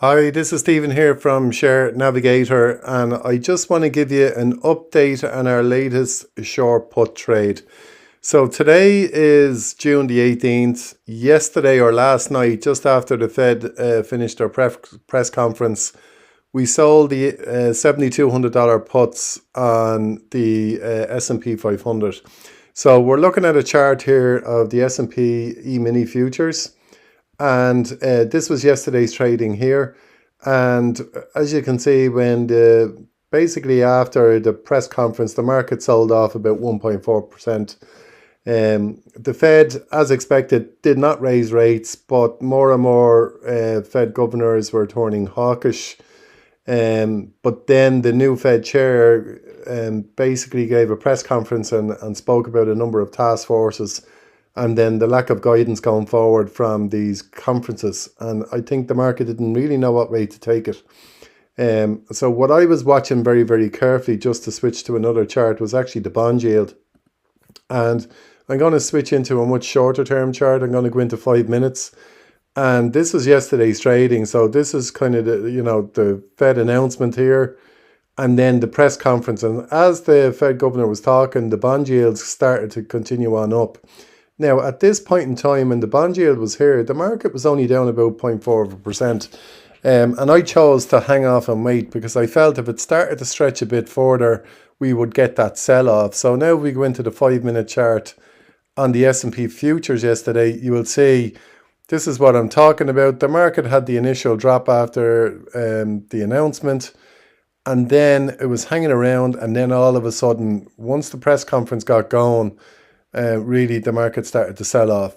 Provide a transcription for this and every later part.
Hi, this is Stephen here from Share Navigator, and I just want to give you an update on our latest short put trade. So today is June the 18th. Yesterday or last night, just after the Fed finished their press conference, we sold the $7,200 puts on the S&P 500. So we're looking at a chart here of the S&P E-mini futures. And this was yesterday's trading here, and as you can see, when basically after the press conference, the market sold off about 1.4%. The Fed, as expected, did not raise rates, but more and more Fed governors were turning hawkish. But then the new Fed chair basically gave a press conference and spoke about a number of task forces, and then the lack of guidance going forward from these conferences. And I think the market didn't really know what way to take it. So what I was watching very, very carefully, just to switch to another chart, was actually the bond yield. And I'm going to switch into a much shorter term chart. I'm going to go into 5 minutes. And this was yesterday's trading. So this is kind of the Fed announcement here, and then the press conference. And as the Fed governor was talking, the bond yields started to continue on up. Now, at this point in time, when the bond yield was here, the market was only down about 0.4%. And I chose to hang off and wait, because I felt if it started to stretch a bit further, we would get that sell-off. So now we go into the 5-minute chart on the S&P futures yesterday. You will see this is what I'm talking about. The market had the initial drop after the announcement, and then it was hanging around. And then all of a sudden, once the press conference got going, really the market started to sell off.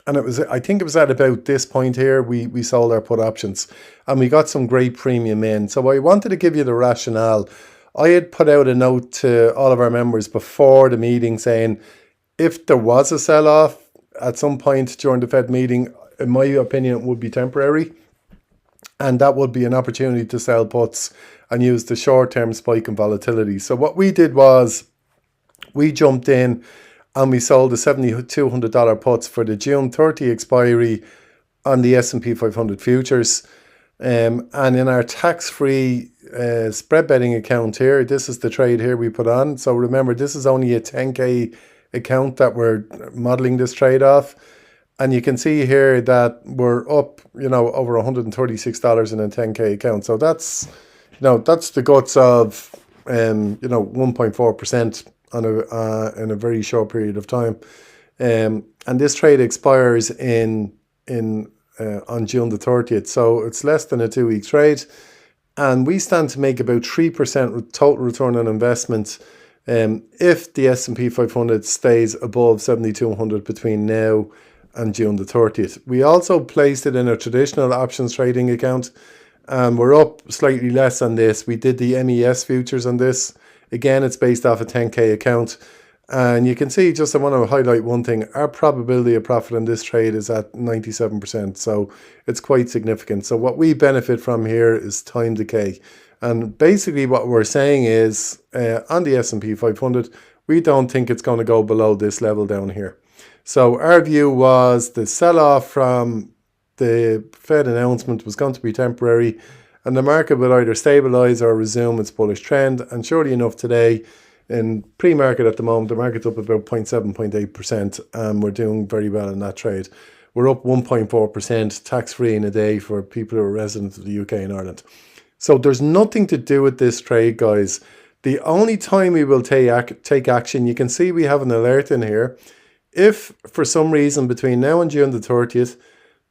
And I think it was at about this point here, we sold our put options, and we got some great premium in. So I wanted to give you the rationale. I had put out a note to all of our members before the meeting saying, if there was a sell-off at some point during the Fed meeting, in my opinion, it would be temporary. And that would be an opportunity to sell puts and use the short-term spike in volatility. So what we did was we jumped in and we sold the $7,200 puts for the June 30 expiry on the S&P 500 futures. And in our tax-free spread betting account here, this is the trade here we put on. So remember, this is only a 10K account that we're modeling this trade off. And you can see here that we're up, over $136 in a 10K account. So that's, that's the guts of, 1.4% in a very short period of time. And this trade expires on June the 30th. So it's less than a 2-week trade. And we stand to make about 3% total return on investment if the S&P 500 stays above 7,200 between now and June the 30th. We also placed it in a traditional options trading account, and we're up slightly less on this. We did the MES futures on this. Again, it's based off a 10K account. And you can see, just I want to highlight one thing, our probability of profit on this trade is at 97%. So it's quite significant. So what we benefit from here is time decay. And basically what we're saying is on the S&P 500, we don't think it's going to go below this level down here. So our view was the sell-off from the Fed announcement was going to be temporary, and the market will either stabilize or resume its bullish trend. And surely enough, today in pre-market at the moment, the market's up about 0.7, 0.8%, and we're doing very well in that trade. We're up 1.4% tax-free in a day for people who are residents of the UK and Ireland. So there's nothing to do with this trade, guys. The only time we will take action, you can see we have an alert in here. If for some reason between now and June the 30th,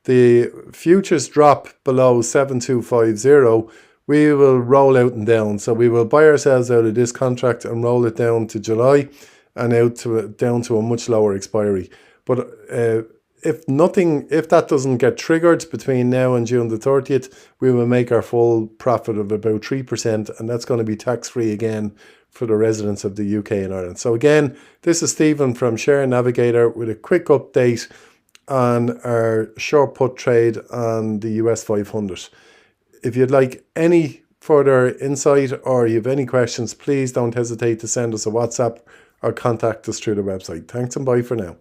the futures drop below 7,250, we will roll out and down. So we will buy ourselves out of this contract and roll it down to July and down to a much lower expiry. But if that doesn't get triggered between now and June the 30th, we will make our full profit of about 3%, and that's going to be tax-free again for the residents of the UK and Ireland. So again, this is Stephen from Share Navigator with a quick update on our short put trade on the US 500. If you'd like any further insight or you have any questions, please don't hesitate to send us a WhatsApp or contact us through the website. Thanks and bye for now.